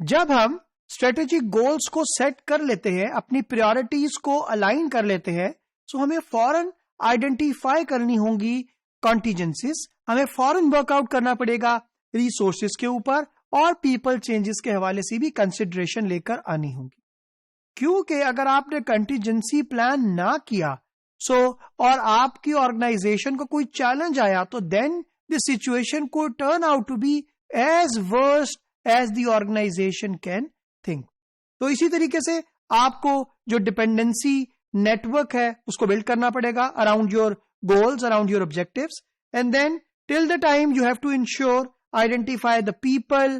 जब हम strategic goals को सेट कर लेते हैं, अपनी प्रायोरिटीज को अलाइन कर लेते हैं, तो हमें फौरन आइडेंटिफाई करनी होंगी कॉन्टीजेंसीज, हमें फौरन वर्कआउट करना पड़ेगा रिसोर्सेज के ऊपर, और पीपल चेंजेस के हवाले से भी कंसिडरेशन लेकर आनी होगी। क्योंकि अगर आपने कंटीजेंसी प्लान ना किया और आपकी ऑर्गेनाइजेशन को कोई चैलेंज आया, तो देन द सिचुएशन को turn out to be as worst as the organisation can think. तो इसी तरीके से आपको जो डिपेंडेंसी नेटवर्क है उसको बिल्ड करना पड़ेगा around your goals, around your objectives, and then till the time you have to ensure, identify the people,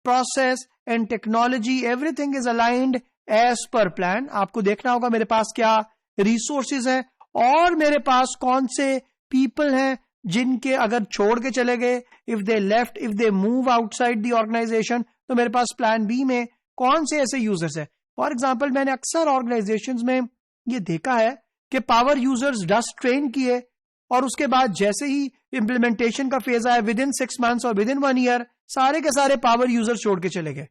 process and technology, everything is aligned as per plan। आपको देखना होगा मेरे पास क्या resources है और मेरे पास कौन से people हैं जिनके अगर छोड़ के चले गए, if they left, if they move outside the organization, तो मेरे पास plan B में कौन से ऐसे users है। फॉर एग्जाम्पल मैंने अक्सर ऑर्गेनाइजेशंस में ये देखा है कि पावर यूजर्स डस्ट ट्रेन किए और उसके बाद जैसे ही इंप्लीमेंटेशन का फेज आया, विद इन 6 months और विद इन 1 year सारे के सारे पावर यूजर छोड़ के चले गए।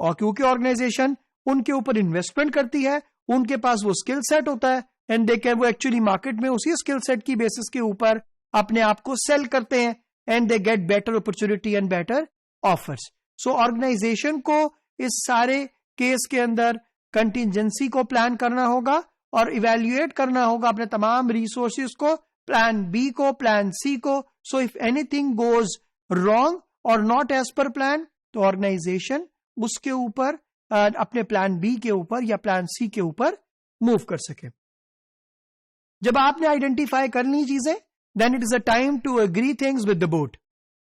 और क्योंकि ऑर्गेनाइजेशन उनके ऊपर इन्वेस्टमेंट करती है, उनके पास वो स्किल सेट होता है, एंड दे कैन वो एक्चुअली मार्केट में उसी स्किल सेट की बेसिस के ऊपर अपने आप को सेल करते हैं, and they get better opportunity and better offers. So organisation को इस सारे केस के अंदर कंटिजेंसी को प्लान करना होगा और इवेल्युएट करना होगा अपने तमाम रिसोर्सेज को, प्लान बी को, प्लान सी को। So if anything goes wrong और नॉट एज पर प्लान, तो ऑर्गेनाइजेशन उसके ऊपर अपने प्लान बी के ऊपर या प्लान सी के ऊपर मूव कर सके। जब आपने आइडेंटिफाई कर ली चीजें, then it is a time to agree things with the board.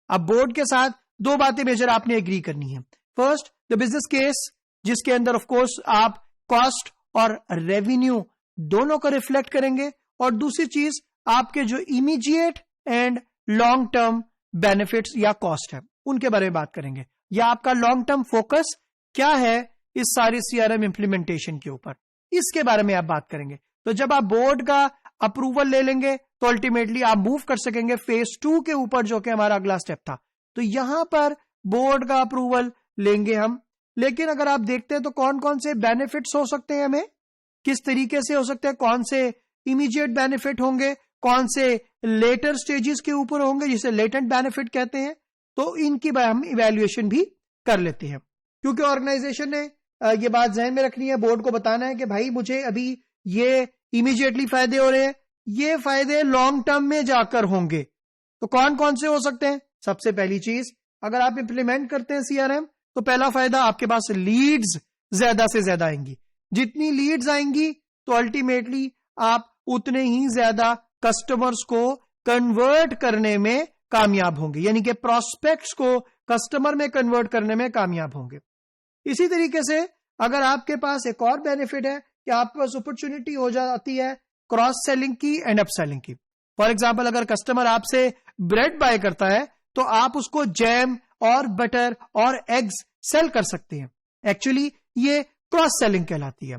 अब बोर्ड के साथ 2 बातें मेजर आपने एग्री करनी है। फर्स्ट, द बिजनेस केस, जिसके अंदर ऑफ कोर्स आप कॉस्ट और रेवेन्यू दोनों को रिफ्लेक्ट करेंगे, और दूसरी चीज आपके जो immediate and long term benefits या कॉस्ट है उनके बारे में बात करेंगे, या आपका लॉन्ग टर्म फोकस क्या है इस सारी सीआरएम इंप्लीमेंटेशन के ऊपर, इसके बारे में आप बात करेंगे। तो जब आप बोर्ड का अप्रूवल ले लेंगे तो अल्टीमेटली आप मूव कर सकेंगे फेज 2 के ऊपर, जो कि हमारा अगला स्टेप था। तो यहां पर बोर्ड का अप्रूवल लेंगे हम। लेकिन अगर आप देखते हैं तो कौन कौन से बेनिफिट्स हो सकते हैं, हमें किस तरीके से हो सकते हैं, कौन से इमीडिएट बेनिफिट होंगे, कौन से लेटर स्टेजेस के ऊपर होंगे जिसे लेटेंट बेनिफिट कहते हैं, तो इनकी हम इवैल्यूएशन भी कर लेते हैं। क्योंकि ऑर्गेनाइजेशन ने ये बात ध्यान में रखनी है, बोर्ड को बताना है कि भाई मुझे अभी ये इमीडिएटली फायदे हो रहे हैं, ये फायदे लॉन्ग टर्म में जाकर होंगे। तो कौन कौन से हो सकते हैं? सबसे पहली चीज, अगर आप इंप्लीमेंट करते हैं सीआरएम, तो पहला फायदा आपके पास लीड्स ज्यादा से ज्यादा आएंगी। जितनी लीड्स आएंगी तो अल्टीमेटली आप उतने ही ज्यादा कस्टमर्स को कन्वर्ट करने में कामयाब होंगे, यानी कि प्रॉस्पेक्ट्स को कस्टमर में कन्वर्ट करने में कामयाब होंगे। इसी तरीके से अगर आपके पास एक और बेनिफिट है कि आपके पास अपॉर्चुनिटी हो जाती है क्रॉस सेलिंग की एंड अप सेलिंग की। फॉर एग्जाम्पल, अगर कस्टमर आपसे ब्रेड बाय करता है तो आप उसको जैम और बटर और एग्स सेल कर सकते हैं। एक्चुअली ये क्रॉस सेलिंग कहलाती है।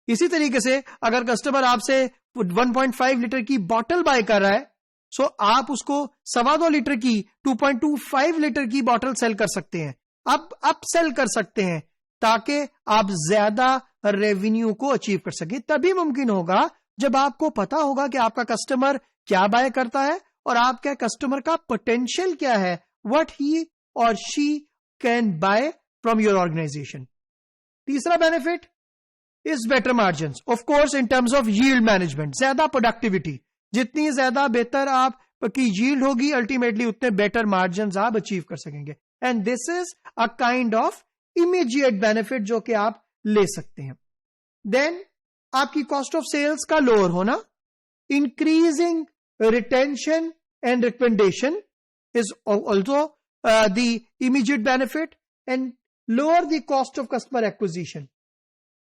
इसी तरीके से अगर कस्टमर आपसे 1.5 लीटर की बॉटल बाय कर रहा है, सो आप उसको 2.25 लीटर की 2.25 लीटर की बॉटल सेल कर सकते हैं, अप सेल कर सकते हैं, ताकि आप ज्यादा रेवेन्यू को अचीव कर सके। तभी मुमकिन होगा जब आपको पता होगा कि आपका कस्टमर क्या बाय करता है और आपके कस्टमर का पोटेंशियल क्या है, व्हाट ही और she can buy from your organisation. तीसरा benefit is better margin, of course in terms of yield management, ज्यादा प्रोडक्टिविटी। जितनी ज्यादा बेहतर आपकी यील्ड होगी, अल्टीमेटली उतने बेटर मार्जिन आप अचीव कर सकेंगे। And this is a kind of immediate benefit जो कि आप ले सकते हैं। देन आपकी कॉस्ट ऑफ सेल्स का लोअर होना, increasing retention and recommendation is also the immediate benefit, and lower the cost of customer acquisition,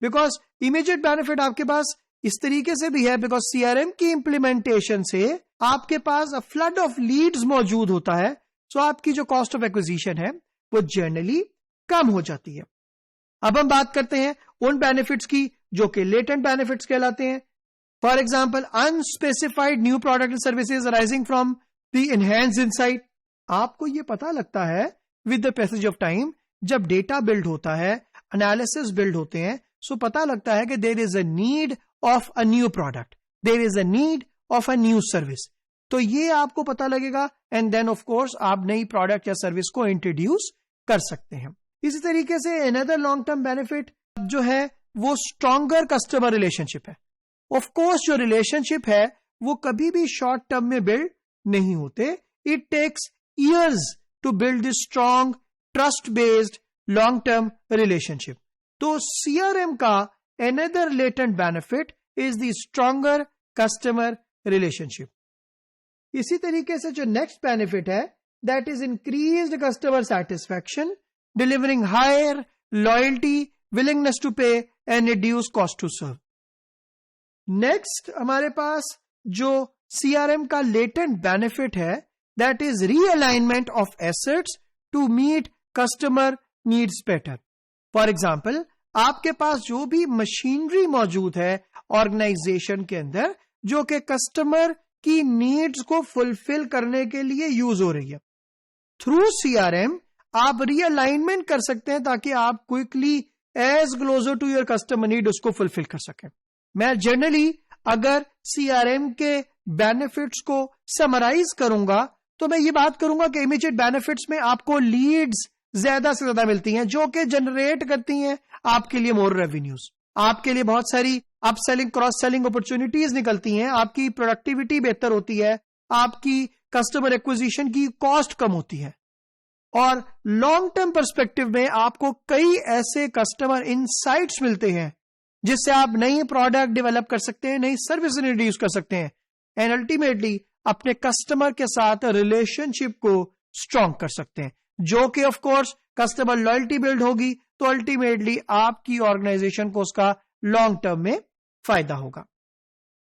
because immediate benefit आपके पास इस तरीके से भी है because CRM की implementation से आपके पास a flood of leads मौजूद होता है, so आपकी जो cost of acquisition है वो generally कम हो जाती है। अब हम बात करते हैं उन benefits की जो कि latent benefits कहलाते हैं। For example, unspecified new product and services arising from the enhanced insight। आपको ये पता लगता है with the passage of time जब डेटा बिल्ड होता है, एनालिसिस बिल्ड होते हैं, सो पता लगता है कि there is a need of a new product, there is a need of a new service. तो ये आपको पता लगेगा एंड देन ऑफ कोर्स आप नई प्रोडक्ट या सर्विस को इंट्रोड्यूस कर सकते हैं। इसी तरीके से अनदर लॉन्ग टर्म बेनिफिट जो है वो स्ट्रॉन्गर कस्टमर रिलेशनशिप है। ऑफ कोर्स जो रिलेशनशिप है वो कभी भी शॉर्ट टर्म में बिल्ड नहीं होते। It takes years to build this strong trust based long term relationship. तो सीआरएम का another latent benefit is the stronger customer relationship. इसी तरीके से जो नेक्स्ट बेनिफिट है that is increased customer satisfaction, delivering higher loyalty, willingness to pay and reduce cost to serve. Next हमारे पास जो सीआरएम का लेटेंट बेनिफिट है that is realignment of assets to meet customer needs better. For example, आपके पास जो भी machinery मौजूद है ऑर्गेनाइजेशन के अंदर जो कि कस्टमर की नीड्स को फुलफिल करने के लिए यूज हो रही है, थ्रू सीआरएम आप रीअलाइनमेंट कर सकते हैं ताकि आप quickly as closer to your customer need उसको फुलफिल कर सकें। मैं जनरली अगर सीआरएम के बेनिफिट्स को समराइज करूंगा तो मैं ये बात करूंगा कि इमीडिएट बेनिफिट्स में आपको लीड्स ज्यादा से ज्यादा मिलती हैं जो कि जनरेट करती हैं आपके लिए मोर रेवेन्यूज, आपके लिए बहुत सारी अपसेलिंग क्रॉस सेलिंग अपॉर्चुनिटीज निकलती हैं, आपकी प्रोडक्टिविटी बेहतर होती है, आपकी कस्टमर एक्विजिशन की कॉस्ट कम होती है और लॉन्ग टर्म पर्सपेक्टिव में आपको कई ऐसे कस्टमर इनसाइट्स मिलते हैं जिससे आप नई प्रोडक्ट डेवलप कर सकते हैं, नई सर्विस इंट्रोड्यूस कर सकते हैं एंड अल्टीमेटली अपने कस्टमर के साथ रिलेशनशिप को स्ट्रॉन्ग कर सकते हैं, जो कि of course customer loyalty build होगी तो अल्टीमेटली आपकी ऑर्गेनाइजेशन को उसका लॉन्ग टर्म में फायदा होगा।